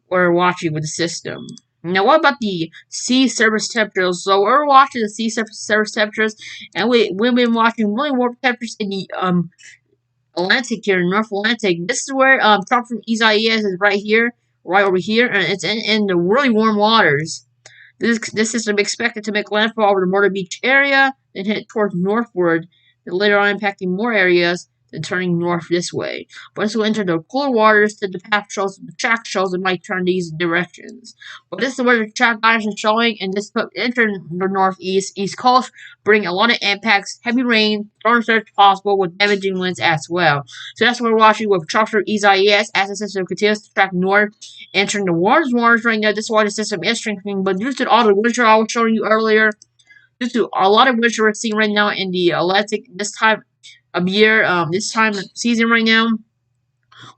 We're watching with the system. Now, what about the sea surface temperatures? So we're watching the sea surface temperatures, and we've been watching really warm temperatures in the Atlantic here, North Atlantic. This is where Trump from Isaias is right here, right over here, and it's in the really warm waters. This system expected to make landfall over the Myrtle Beach area, then head towards northward, and later on impacting more areas, then turning north this way. Once we enter the cooler waters, then the track shows it might turn these directions. But this is where the track guidance is showing, and this could enter the northeast, east coast, bring a lot of impacts, heavy rain, storm surge possible with damaging winds as well. So that's what we're watching with Trump from Isaias as the system continues to track north, entering the warmest waters right now. This is why the system is strengthening, but due to all the winter I was showing you earlier, due to a lot of winter we're seeing right now in the Atlantic this time of year, this time of season right now,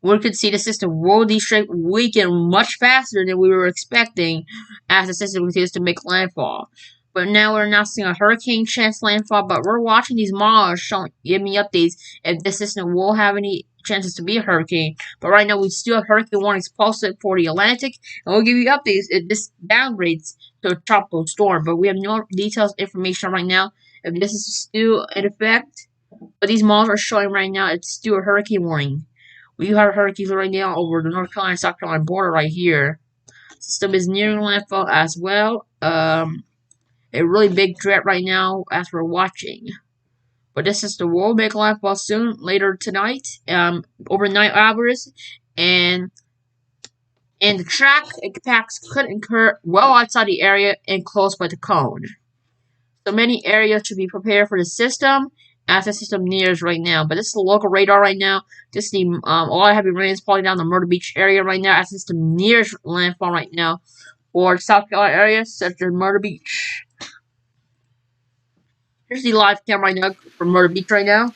we could see the system will weaken much faster than we were expecting as the system continues to make landfall. But now we're not seeing a hurricane chance landfall, but we're watching these models showing, giving me updates if this system will have any chances to be a hurricane. But right now we still have hurricane warnings posted for the Atlantic, and we'll give you updates if this downgrades to a tropical storm. But we have no details information right now if this is still in effect. But these models are showing right now it's still a hurricane warning. We have hurricanes right now over the North Carolina South Carolina border right here. System is nearing landfall as well. A really big threat right now as we're watching. But this system will make landfall soon, later tonight, overnight hours, and the track impacts could occur well outside the area and close by the cone. So many areas should be prepared for the system as the system nears right now. But this is the local radar right now. This is the a lot of heavy rains falling down the Myrtle Beach area right now as the system nears landfall right now for the South Carolina area, such as Myrtle Beach. Here's the live cam right now from Myrtle Beach right now.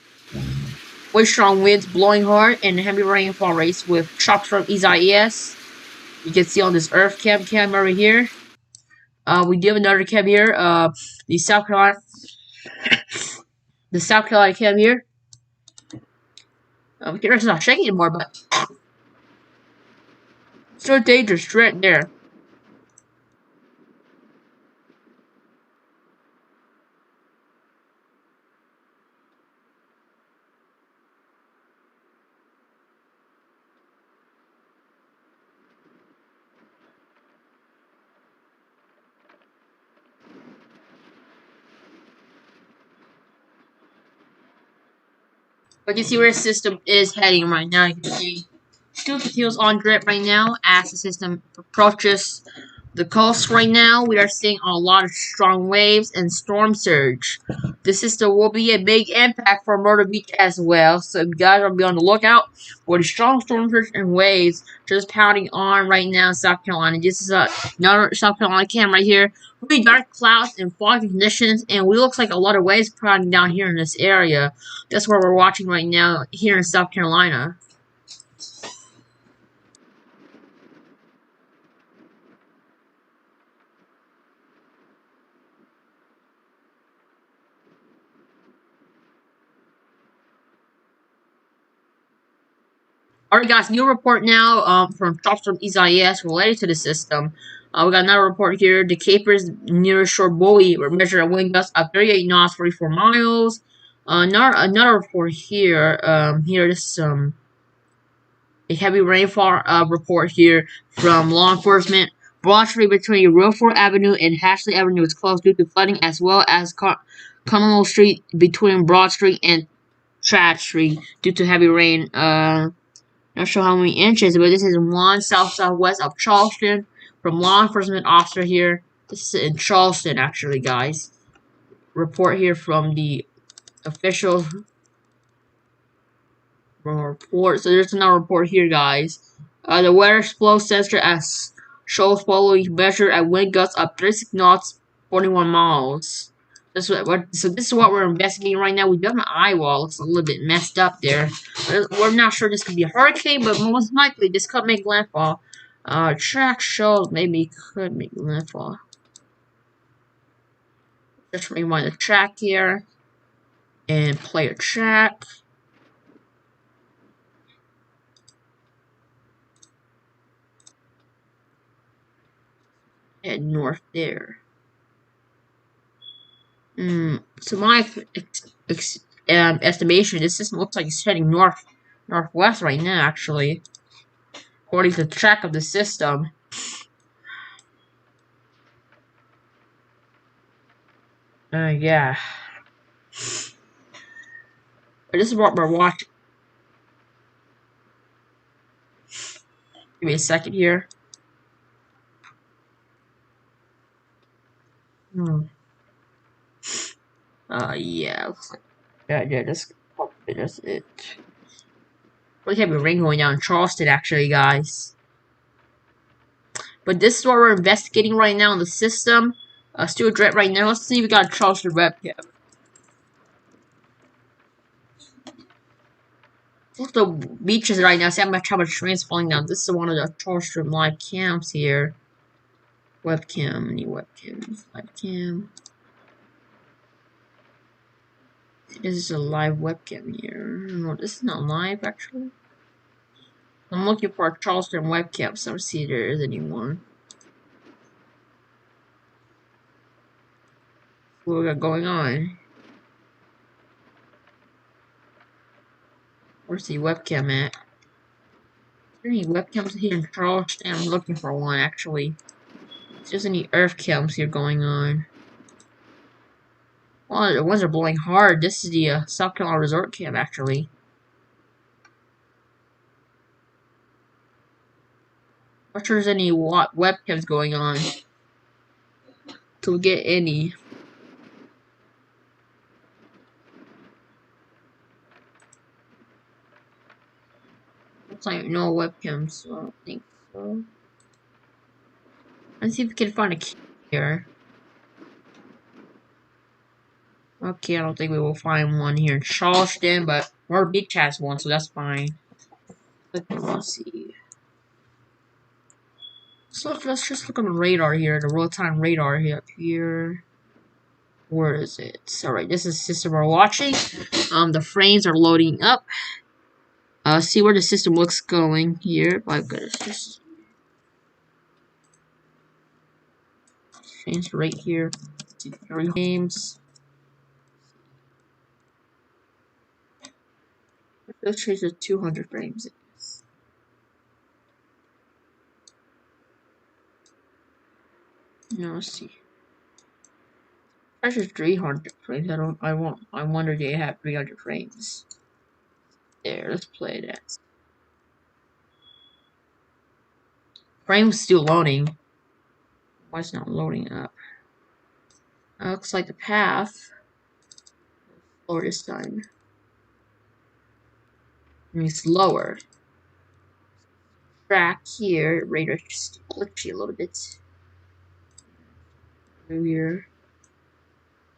With strong winds blowing hard and heavy rainfall rates with chops from Isaias. You can see on this Earth cam over here. We do have another cam here. The South Carolina cam here. It's not shaking anymore, but still dangerous right there. But you see where the system is heading right now. You can see still continues on drip right now as the system approaches the coast right now. We are seeing a lot of strong waves and storm surge. The system will be a big impact for Myrtle Beach as well. So you guys will be on the lookout for the strong storm surge and waves just pounding on right now in South Carolina. This is another South Carolina cam right here. Really dark clouds and foggy conditions, and we looks like a lot of waves pounding down here in this area. That's where we're watching right now here in South Carolina. Alright guys, new report now from Storm Isaias related to the system. We got another report here. The Capers near shore buoy were measured at wind gusts of 38 knots, 44 miles. Another report here. This is a heavy rainfall report here from law enforcement. Broad Street between Rainfall Avenue and Hashley Avenue is closed due to flooding, as well as Commonwealth Street between Broad Street and tragedy due to heavy rain. Not sure how many inches, but this is 1 south-southwest of Charleston. From law enforcement officer here. This is in Charleston, actually, guys. Report here from the official report. So there's another report here, guys. The weather flow sensor as shows following measured at wind gusts up 36 knots, 41 miles. So this is what we're investigating right now. We do have an eye wall. It's a little bit messed up there. We're not sure this could be a hurricane, but most likely this could make landfall. Track shows maybe could make landfall. Just rewind the track here and play a track. Head north there. So my estimation, this system looks like it's heading northwest right now, actually, according to the track of the system. Yeah. But this is what we're watching. Give me a second here. Yeah. Looks like that's it. Really heavy rain going down in Charleston, actually, guys. But this is what we're investigating right now in the system. Still direct right now. Let's see if we got a Charleston webcam. Look at the beaches right now. See how much rain's falling down. This is one of the Charleston live cams here. Webcam, any webcams, live cam. This is a live webcam here. No, this is not live actually. I'm looking for a Charleston webcam, so I don't see if there is anyone. What we got going on? Where's the webcam at? Is there any webcams here in Charleston? I'm looking for one actually. Is there any earth cams here going on? Well, the winds are blowing hard. This is the South Carolina Resort Camp, actually. Not sure there's any webcams going on. Till we get any. Looks like no webcams, so I don't think so. Let's see if we can find a key here. Okay, I don't think we will find one here in Charleston, but Myrtle Beach has one, so that's fine. Let's see. So let's just look on the radar here, the real-time radar here up here. Where is it? Alright, this is the system we're watching. The frames are loading up. See where the system looks going here. My goodness, just frames right here. 3 frames. Let's change to 200 frames. Now let's see. That's just 300 frames. I wonder they have 300 frames. There, let's play that. Frame's still loading. Why it's not loading up? Looks like the path. Or this time. It's lower. Track here, radar just glitchy a little bit. Through here.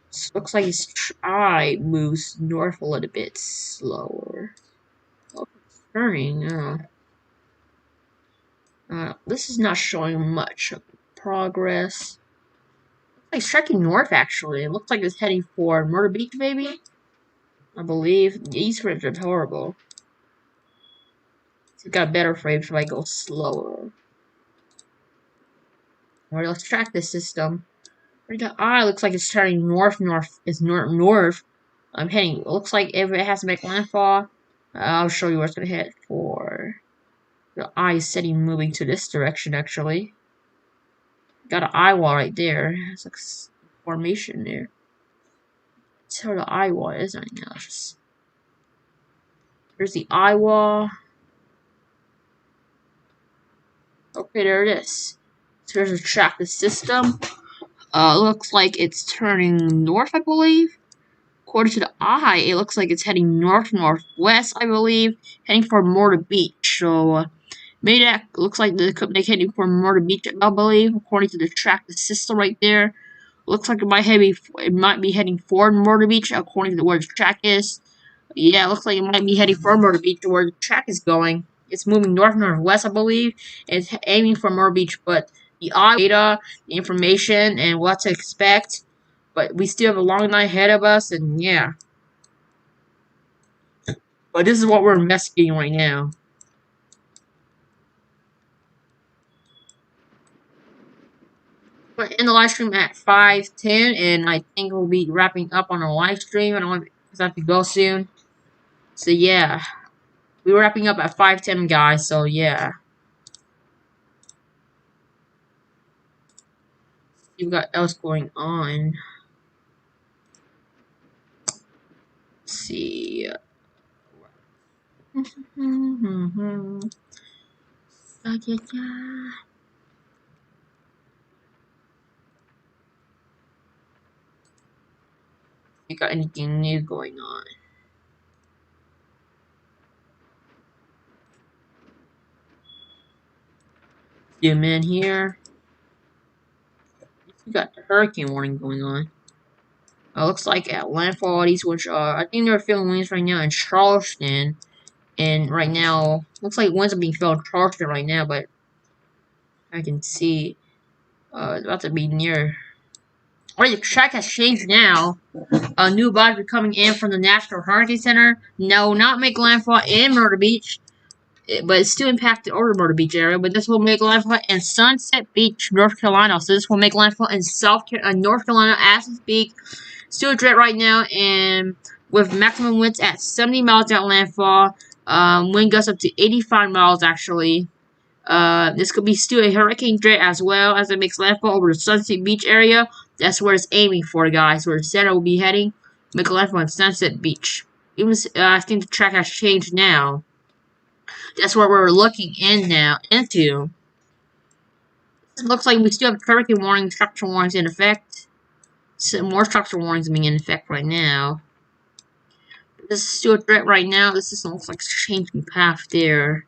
So looks like his eye moves north a little bit slower. Oh, it's turning. This is not showing much of progress. Looks like it's tracking north actually. It looks like it's heading for Myrtle Beach, maybe? I believe. These frames are horrible. It's got better frames if I go slower. Alright, let's track this system. We got looks like it's turning north. It's north. I'm heading. It looks like if it has to make landfall, I'll show you where it's gonna head for. The eye is setting moving to this direction actually. Got an eye wall right there. It's like formation there. That's how the eye wall is right now. Here's the eye wall. Okay, there it is. So here's a track the system. Looks like it's turning north, I believe. According to the eye, it looks like it's heading north-northwest, I believe, heading for Myrtle Beach. So maybe that looks like they're heading for Myrtle Beach, I believe, according to the track the system right there. Looks like it might be heading for Myrtle Beach, according to where the track is. Yeah, it looks like it might be heading for Myrtle Beach to where the track is going. It's moving north-northwest, I believe. It's aiming for Myrtle Beach, but the data, the information, and what to expect. But we still have a long night ahead of us, and yeah. But this is what we're investigating right now. We're in the live stream at 5:10, and I think we'll be wrapping up on the live stream. I don't want to have to go soon. So yeah. We're wrapping up at 5:10, guys, so yeah. See what else going on. Let's see. You got anything new going on? Zoom in here. You got the hurricane warning going on. Looks like at landfall, these which are, I think they're feeling winds right now in Charleston. And right now, looks like winds are being felt in Charleston right now, but I can see it's about to be near. Alright, the track has changed now. New bodies are coming in from the National Hurricane Center. No, not make landfall in Myrtle Beach, but it's still impacted over the Myrtle Beach area. But this will make landfall in Sunset Beach, North Carolina. So this will make landfall in North Carolina as we speak. Still a threat right now, and with maximum winds at 70 miles at landfall. Wind gusts up to 85 miles actually. This could be still a hurricane threat as well as it makes landfall over the Sunset Beach area. That's where it's aiming for, guys. Where the center will be heading. Make a landfall on Sunset Beach. Even I think the track has changed now. That's where we're looking into. It looks like we still have hurricane warning, structural warnings in effect. Some more structural warnings being in effect right now. This is still a threat right now. This just looks like it's changing path there.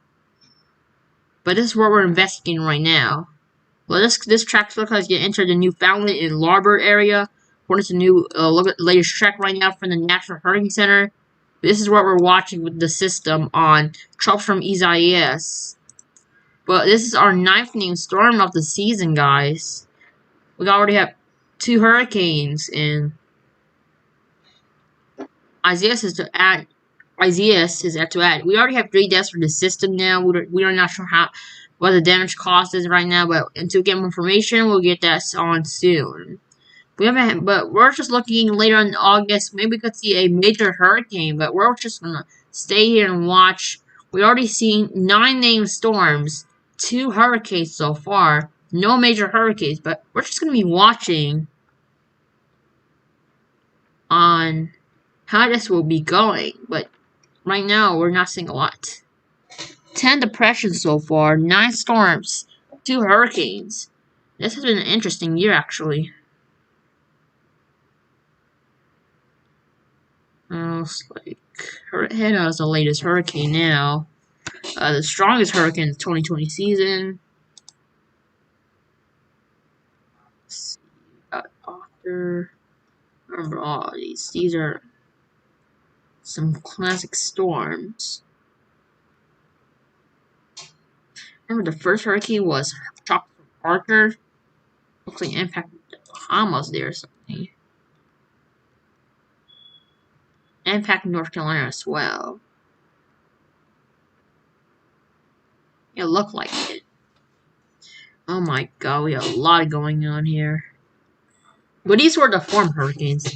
But this is what we're investigating right now. Well, this track looks like it entered the Newfoundland and Labrador area. According to the new latest track right now from the National Hurricane Center. This is what we're watching with the system on Troubles from Isaias. But this is our 9th named storm of the season, guys. We already have 2 hurricanes, and Isaias is to add. We already have 3 deaths for the system now. We are not sure what the damage cost is right now, but until we get more information, we'll get that on soon. But we're just looking later in August. Maybe we could see a major hurricane, but we're just gonna stay here and watch. We already seen 9 named storms, 2 hurricanes so far. No major hurricanes, but we're just gonna be watching on how this will be going. But right now, we're not seeing a lot. 10 depressions so far, 9 storms, 2 hurricanes. This has been an interesting year, actually. Looks like Hannah is the latest hurricane now. The strongest hurricane in the 2020 season. Let's see, author. Remember all these. These are some classic storms. Remember the first hurricane was Tropical Parker. Looks like it impacted the Bahamas there or something. Impacted North Carolina as well. It looked like it. Oh my god, we have a lot going on here. But these were the formed hurricanes.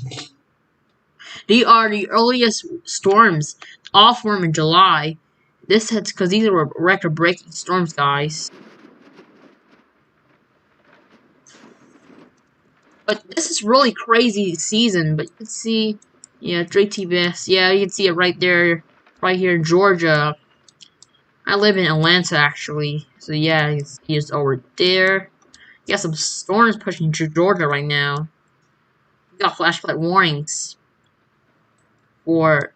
These are the earliest storms, all formed in July. This hits because these were record-breaking storms, guys. But this is really crazy season. But you can see, yeah, 3 TBS. Yeah, you can see it right there. right here in Georgia. I live in Atlanta, actually. So yeah, he's over there. You got some storms pushing through Georgia right now. We got flash flood warnings for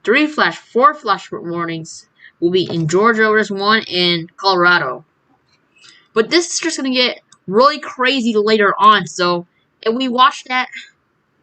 four flash flood warnings will be in Georgia. There's one in Colorado. But this is just gonna get really crazy later on. So if we watch that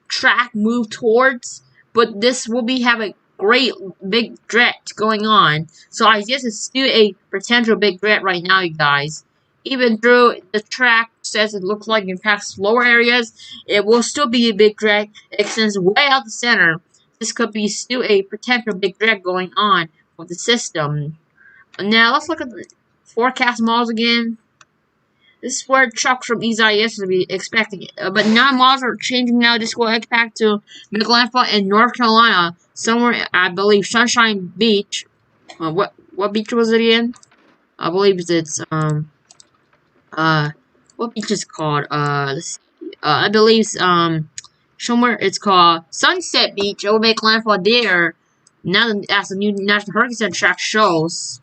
track move towards, but this will be have a great big threat going on. So I guess it's still a potential big threat right now, you guys. Even though the track says it looks like it impacts lower areas, it will still be a big threat. It extends way out the center. This could be still a potential big threat going on with the system. Now let's look at the forecast models again. This is where trucks from Isaias will be expecting it. But now models are changing now. This will expect to make landfall in North Carolina, somewhere, I believe, Sunshine Beach. What beach was it again? I believe it's, what beach is it called? I believe, somewhere it's called Sunset Beach. It will make landfall there. Now, as the new National Hurricane Center track shows.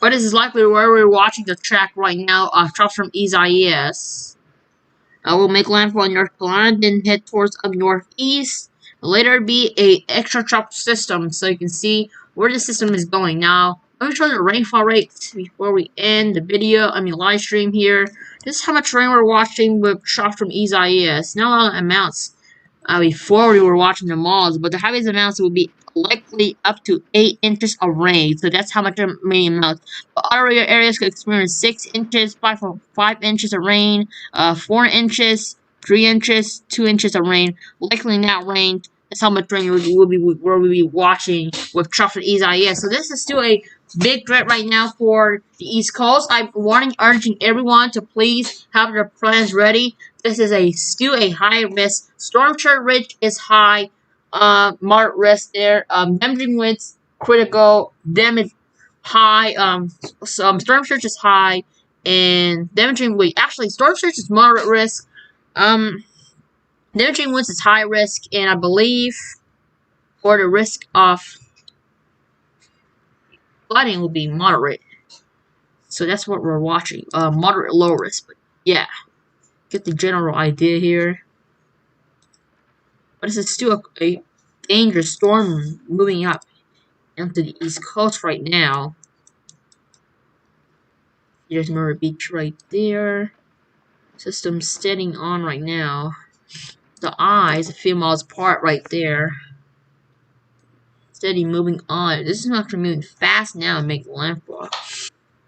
But this is likely where we're watching the track right now. Trucks from Isaias. Will make landfall in North Carolina, then head towards up northeast. Later be a extra tropical system, so you can see where the system is going. Now, let me show you the rainfall rates before we end the video. Live stream here. This is how much rain we're watching with shots from Isaias. Not a lot of amounts before we were watching the malls, but the heaviest amounts will be likely up to 8 inches of rain. So that's how much rain amounts. But other areas could experience 6 inches, 5 inches of rain, 4 inches, 3 inches, 2 inches of rain. Likely not rain. That's how much rain we'll be watching with trucks and Isaias. So this is still a big threat right now for the East Coast. I'm urging everyone to please have their plans ready. This is still a high risk. Storm surge risk is high. Moderate risk there. Damaging winds critical. Damage high. Storm surge is high, and damaging wind. Actually, storm surge is moderate risk. Damaging winds is high risk, and I believe for the risk of flooding will be moderate. So that's what we're watching. Moderate low risk, but yeah, get the general idea here. But this is still a dangerous storm moving up into the East Coast right now. There's Murray Beach right there. System steadying on right now. The eyes a few miles apart right there. Steady moving on. This is not actually moving fast now and make landfall.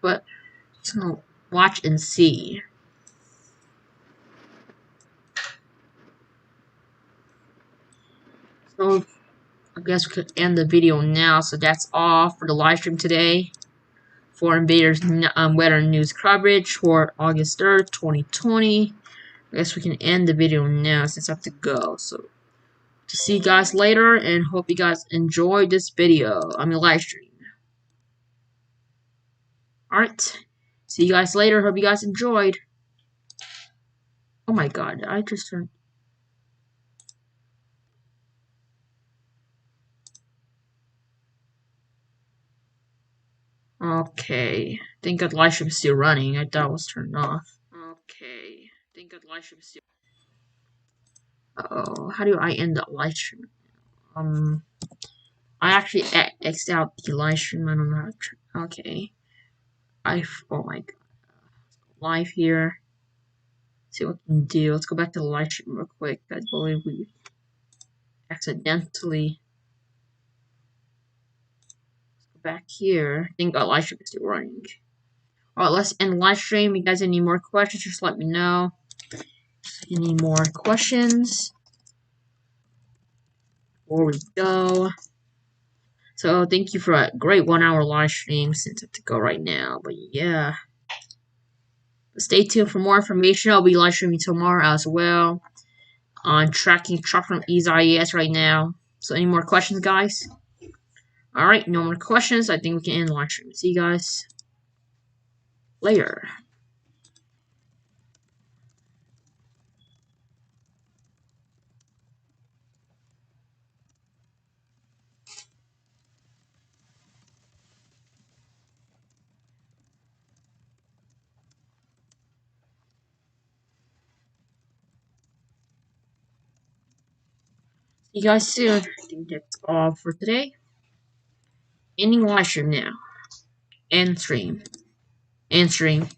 But just gonna watch and see. So I guess we could end the video now. So that's all for the live stream today for Invader's weather news coverage for August 3rd, 2020. I guess we can end the video now since I have to go. So to see you guys later, and hope you guys enjoyed this video. Live stream. Alright. See you guys later. Hope you guys enjoyed. Oh my god, I just turned. Okay. Thank God live stream is still running. I thought it was turned off. Okay. Thank God live stream is still. Uh-oh. How do I end the live stream? I actually X'd out the live stream. I don't know how to. Okay. Oh my god. Live here. See what we can do. Let's go back to the live stream real quick. I believe we accidentally. Let's go back here. I think our live stream is still running. Alright, let's end the live stream. You guys have any more questions? Just let me know. Any more questions? Before we go. So thank you for a great 1 hour live stream since I have to go right now. But yeah. Stay tuned for more information. I'll be live streaming tomorrow as well. on tracking truck from Isaias right now. So any more questions, guys? Alright, no more questions. I think we can end the live stream. See you guys later. See you guys soon. I think that's all for today. Ending live stream now. End stream. End stream.